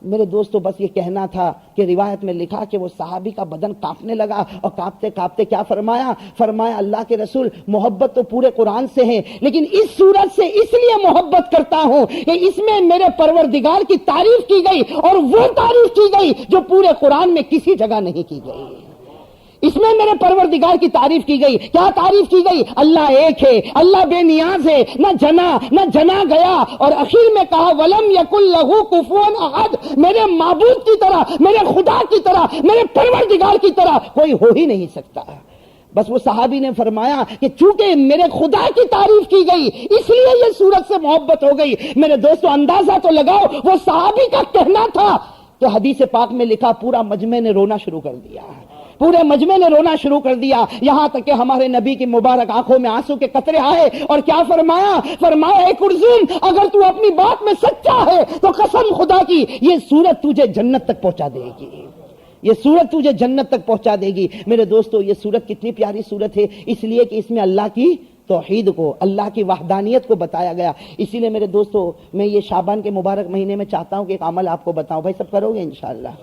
میرے دوستو بس یہ کہنا تھا کہ روایت میں لکھا کہ وہ صحابی کا بدن کانپنے لگا اور کانپتے کانپتے کیا فرمایا اللہ کے رسول محبت تو پورے قرآن سے ہے، لیکن اس صورت سے اس لیے محبت کرتا ہوں کہ اس میں میرے پروردگار کی تعریف کی گئی، اور وہ تعریف کی گئی جو پورے قرآن میں کسی جگہ نہیں کی گئی۔ اس میں میرے پروردگار کی تعریف کی گئی۔ کیا تعریف کی گئی؟ اللہ ایک ہے، اللہ بے نیاز ہے، نہ جنا گیا، اور اخیر میں کہا وَلَمْ يَكُنْ لَهُ كُفُوًا أَحَدٌ، میرے معبود کی طرح، میرے خدا کی طرح، میرے پروردگار کی طرح کوئی ہو ہی نہیں سکتا۔ بس وہ صحابی نے فرمایا کہ چونکہ میرے خدا کی تعریف کی گئی اس لیے یہ صورت سے محبت ہو گئی۔ میرے دوستو اندازہ تو لگاؤ، وہ صحابی کا کہنا تھا تو حدیث پاک میں لکھا پورا مجمع نے رونا شروع کر دیا، پورے مجمع نے رونا شروع کر دیا، یہاں تک کہ ہمارے نبی کی مبارک آنکھوں میں آنسو کے قطرے آئے، اور کیا فرمایا اے کلثوم اگر تو اپنی بات میں سچا ہے تو قسم خدا کی یہ سورت تجھے جنت تک پہنچا دے گی، یہ سورت تجھے جنت تک پہنچا دے گی۔ میرے دوستو یہ سورت کتنی پیاری سورت ہے، اس لیے کہ اس میں اللہ کی توحید کو، اللہ کی وحدانیت کو بتایا گیا۔ اسی لیے میرے دوستو میں یہ شعبان کے مبارک مہینے میں چاہتا ہوں کہ ایک عمل آپ کو بتاؤں۔ بھائی سب کرو گے انشاءاللہ؟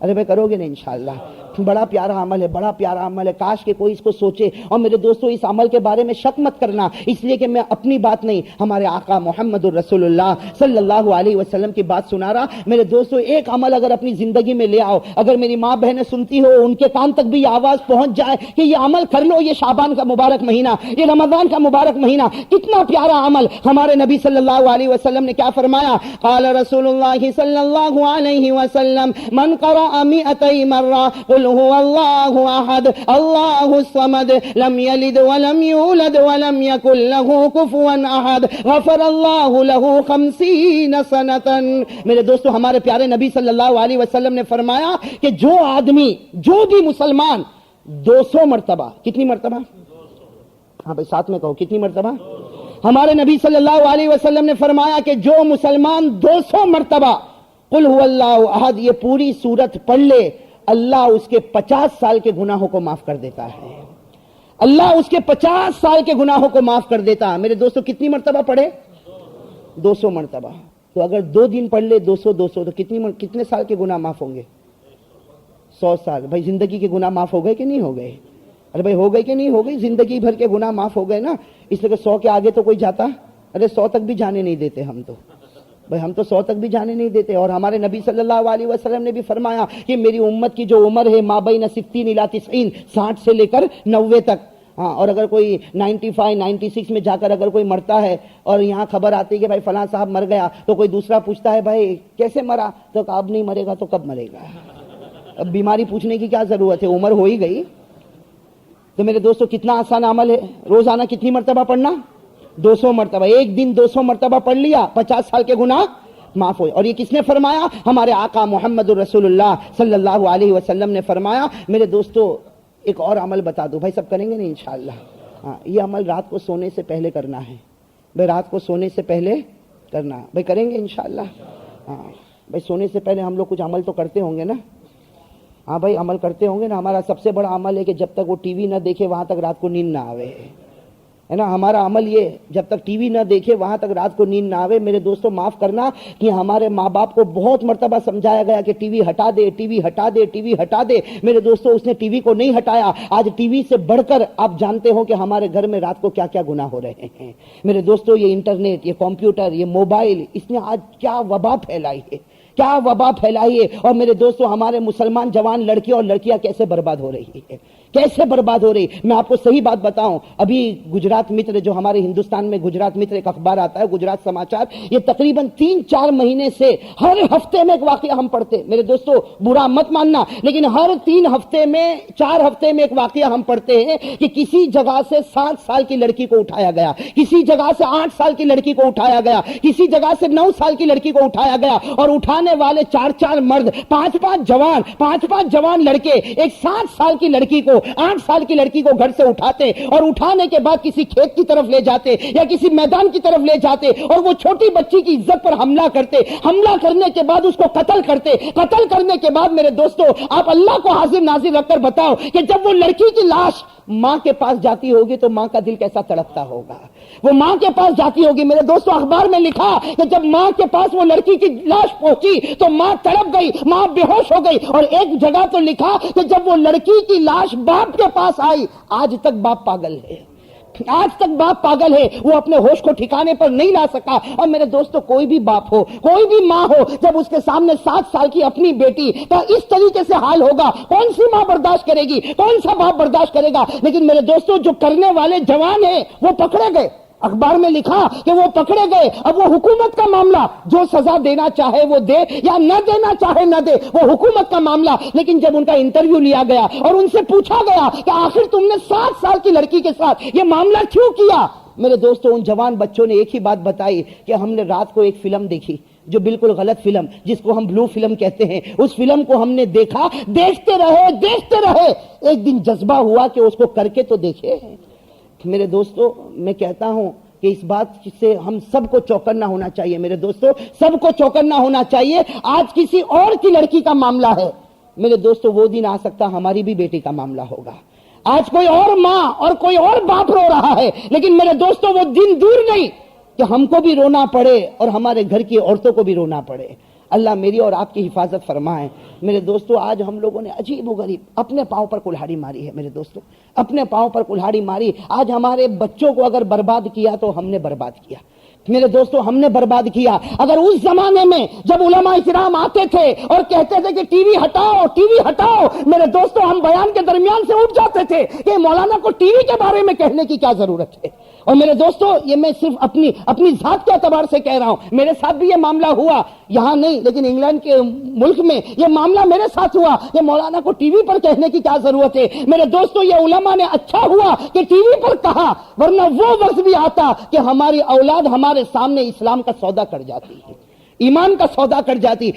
ارے بھائی کرو گے نا انشاءاللہ؟ بڑا پیارا عمل ہے، بڑا پیارا عمل ہے، کاش کہ کوئی اس کو سوچے۔ اور میرے دوستو اس عمل کے بارے میں شک مت کرنا، اس لیے کہ میں اپنی بات نہیں، ہمارے آقا محمد الرسول اللہ صلی اللہ علیہ وسلم کی بات سنا رہا۔ میرے دوستو ایک عمل اگر اپنی زندگی میں لے آؤ، اگر میری ماں بہنیں سنتی ہو ان کے کان تک بھی یہ آواز پہنچ جائے کہ یہ عمل کر لو، یہ شعبان کا مبارک مہینہ، یہ رمضان کا مبارک مہینہ، کتنا پیارا عمل۔ ہمارے نبی صلی اللہ علیہ وسلم نے کیا فرمایا؟ قال رسول اللہ صلی اللہ علیہ وسلم من قرأ 200 مرہ قل هو اللہ احد اللہ الصمد لم یلد ولم یولد ولم یکن له کفوا احد غفر اللہ له 50 سنة۔ میرے دوستو ہمارے پیارے نبی صلی اللہ علیہ وسلم نے فرمایا کہ جو آدمی، جو بھی مسلمان 200 مرتبہ، کتنی مرتبہ؟ ہاں بھائی ساتھ میں کہو، کتنی مرتبہ؟ ہمارے نبی صلی اللہ علیہ وسلم نے فرمایا کہ جو مسلمان 200 مرتبہ قل هو اللہ احد یہ پوری سورت پڑھ لے، اللہ اس کے 50 سال کے گناہوں کو معاف کر دیتا ہے، اللہ اس کے 50 سال کے گناہوں کو معاف کر دیتا ہے۔ میرے دوستو کتنی مرتبہ پڑھے؟ 200 مرتبہ۔ تو اگر 2 دن پڑھ لے 200 تو کتنے سال کے گناہ معاف ہوں گے؟ 100 سال۔ بھائی زندگی کے گناہ معاف ہو گئے کہ نہیں ہو گئے؟ ارے بھائی ہو گئے کہ نہیں ہو گئے؟ زندگی بھر کے گناہ معاف ہو گئے نا، اس لیے کہ 100 کے آگے تو کوئی جاتا، ارے 100 تک بھی جانے نہیں دیتے ہم تو، بھئی ہم تو 100 تک بھی جانے نہیں دیتے۔ اور ہمارے نبی صلی اللہ علیہ وسلم نے بھی فرمایا کہ میری امت کی جو عمر ہے ما بین 60 الی 90، 60 سے لے کر 90 تک، ہاں، اور اگر کوئی 95 96 میں جا کر اگر کوئی مرتا ہے اور یہاں خبر آتی ہے کہ بھائی فلاں صاحب مر گیا، تو کوئی دوسرا پوچھتا ہے بھائی کیسے مرا، تو اب نہیں مرے گا تو کب مرے گا؟ اب بیماری پوچھنے کی کیا ضرورت ہے، عمر ہو ہی گئی۔ تو میرے دوستو کتنا آسان عمل ہے، روزانہ کتنی مرتبہ پڑھنا؟ 200 مرتبہ۔ ایک دن 200 مرتبہ پڑھ لیا، 50 سال کے گناہ معاف ہوئے۔ اور یہ کس نے فرمایا؟ ہمارے آقا محمد الرسول اللہ صلی اللہ علیہ وسلم نے فرمایا۔ میرے دوستو ایک اور عمل بتا دو، بھائی سب کریں گے نا انشاءاللہ؟ ہاں، یہ عمل رات کو سونے سے پہلے کرنا ہے، بھائی رات کو سونے سے پہلے کرنا، بھائی کریں گے انشاءاللہ؟ ہاں بھائی سونے سے پہلے ہم لوگ کچھ عمل تو کرتے ہوں گے نا؟ ہاں بھائی عمل کرتے ہوں گے نا۔ ہمارا سب سے بڑا عمل ہے کہ جب تک وہ ٹی وی نہ دیکھے وہاں تک رات کو نیند نہ آوے، ہے نا؟ ہمارا عمل یہ جب تک ٹی وی نہ دیکھے وہاں تک رات کو نیند نہ آوے۔ میرے دوستو معاف کرنا کہ ہمارے ماں باپ کو بہت مرتبہ سمجھایا گیا کہ ٹی وی ہٹا دے، ٹی وی ہٹا دے، ٹی وی ہٹا دے۔ میرے دوستو اس نے ٹی وی کو نہیں ہٹایا۔ آج ٹی وی سے بڑھ کر آپ جانتے ہو کہ ہمارے گھر میں رات کو کیا کیا گناہ ہو رہے ہیں۔ میرے دوستو یہ انٹرنیٹ، یہ کمپیوٹر، یہ موبائل، اس نے آج کیا وبا پھیلائی ہے، کیا وبا پھیلائی ہے۔ اور میرے دوستو ہمارے مسلمان جوان لڑکیاں اور لڑکیاں کیسے برباد ہو رہی ہے، کیسے برباد ہو رہی۔ میں آپ کو صحیح بات بتاؤں، ابھی گجرات متر جو ہمارے ہندوستان میں گجرات متر ایک اخبار آتا ہے، گجرات سماچار، یہ تقریباً 3-4 مہینے سے ہر ہفتے میں ایک واقعہ ہم پڑھتے۔ میرے دوستو برا مت ماننا، لیکن ہر 3 ہفتے میں 4 ہفتے میں ایک واقعہ ہم پڑھتے ہیں کہ کسی جگہ سے 7 سال کی لڑکی کو اٹھایا گیا، کسی جگہ سے 8 سال کی لڑکی کو اٹھایا گیا، کسی جگہ سے 9 سال کی لڑکی کو اٹھایا گیا، اور اٹھانے والے 4 مرد، 5 جوان لڑکے ایک 7 سال کی لڑکی کو، 8 سال کی لڑکی کو گھر سے اٹھاتے اور اٹھانے کے بعد کسی کھیت کی طرف لے جاتے یا کسی میدان کی طرف لے جاتے اور وہ چھوٹی بچی کی عزت پر حملہ کرتے، حملہ کرنے کے بعد اس کو قتل کرتے، قتل کرنے کے بعد میرے دوستو آپ اللہ کو حاضر ناظر رکھ کر بتاؤ کہ جب وہ لڑکی کی لاش ماں کے پاس جاتی ہوگی تو ماں کا دل کیسا تڑپتا ہوگا، وہ ماں کے پاس جاتی ہوگی۔ میرے دوستو اخبار میں لکھا کہ جب ماں کے پاس وہ لڑکی کی لاش پہنچی ہوئی تو ماں تڑپ گئی, ماں بے ہوش ہو گئی. اور ایک جگہ تو لکھا کہ جب وہ لڑکی کی لاش باپ کے پاس آئی, آج تک باپ پاگل ہے, آج تک باپ پاگل ہے, وہ اپنے ہوش کو ٹھکانے پر نہیں لا سکا. اور میرے دوستو, کوئی بھی باپ ہو, کوئی بھی ماں ہو, جب اس کے سامنے 7 سال کی اپنی بیٹی کا اس طریقے سے حال ہوگا, کون سی ماں برداشت کرے گی, کون سا باپ برداشت کرے گا؟ لیکن میرے دوستو, جو کرنے والے جوان ہیں وہ پکڑے گئے. اخبار میں لکھا کہ وہ پکڑے گئے. اب وہ حکومت کا معاملہ, جو سزا دینا چاہے وہ دے یا نہ دینا چاہے نہ دے, وہ حکومت کا معاملہ. لیکن جب ان کا انٹرویو لیا گیا اور ان سے پوچھا گیا کہ آخر تم نے 7 سال کی لڑکی کے ساتھ یہ معاملہ کیوں کیا, میرے دوستو ان جوان بچوں نے ایک ہی بات بتائی کہ ہم نے رات کو ایک فلم دیکھی, جو بالکل غلط فلم, جس کو ہم بلو فلم کہتے ہیں, اس فلم کو ہم نے دیکھا, دیکھتے رہے. ایک دن جذبہ ہوا کہ اس کو کر کے تو دیکھے. میرے دوستو, میں کہتا ہوں کہ اس بات سے ہم سب کو چوکنا ہونا چاہیے. میرے دوستو, سب کو چوکنا ہونا چاہیے. آج کسی اور کی لڑکی کا معاملہ ہے, میرے دوستو وہ دن آ سکتا ہماری بھی بیٹی کا معاملہ ہوگا. آج کوئی اور ماں اور کوئی اور باپ رو رہا ہے, لیکن میرے دوستو وہ دن دور نہیں کہ ہم کو بھی رونا پڑے اور ہمارے گھر کی عورتوں کو بھی رونا پڑے. اللہ میری اور آپ کی حفاظت فرمائے. میرے دوستو, آج ہم لوگوں نے عجیب و غریب اپنے پاؤں پر کلہاڑی ماری ہے. میرے دوستو, اپنے پاؤں پر کلہاڑی ماری. آج ہمارے بچوں کو اگر برباد کیا تو ہم نے برباد کیا. میرے دوستو, ہم نے برباد کیا. اگر اس زمانے میں جب علماء کرام آتے تھے اور کہتے تھے کہ ٹی وی ہٹاؤ, ٹی وی ہٹاؤ, میرے دوستو ہم بیان کے درمیان سے اٹھ جاتے تھے کہ مولانا کو ٹی وی کے بارے میں کہنے کی کیا ضرورت ہے. اور میرے دوستو, یہ میں صرف اپنی ذات کے اعتبار سے کہہ رہا ہوں. میرے ساتھ بھی یہ معاملہ ہوا, یہاں نہیں لیکن انگلینڈ کے ملک میں یہ معاملہ میرے ساتھ ہوا کہ مولانا کو ٹی وی پر کہنے کی کیا ضرورت ہے. میرے دوستو, یہ علماء نے اچھا ہوا کہ ٹی وی پر کہا, ورنہ وہ وقت بھی آتا کہ ہماری اولاد ہمارے سامنے اسلام کا سودا کر جاتی ہے, ایمان کا سودا کر جاتی.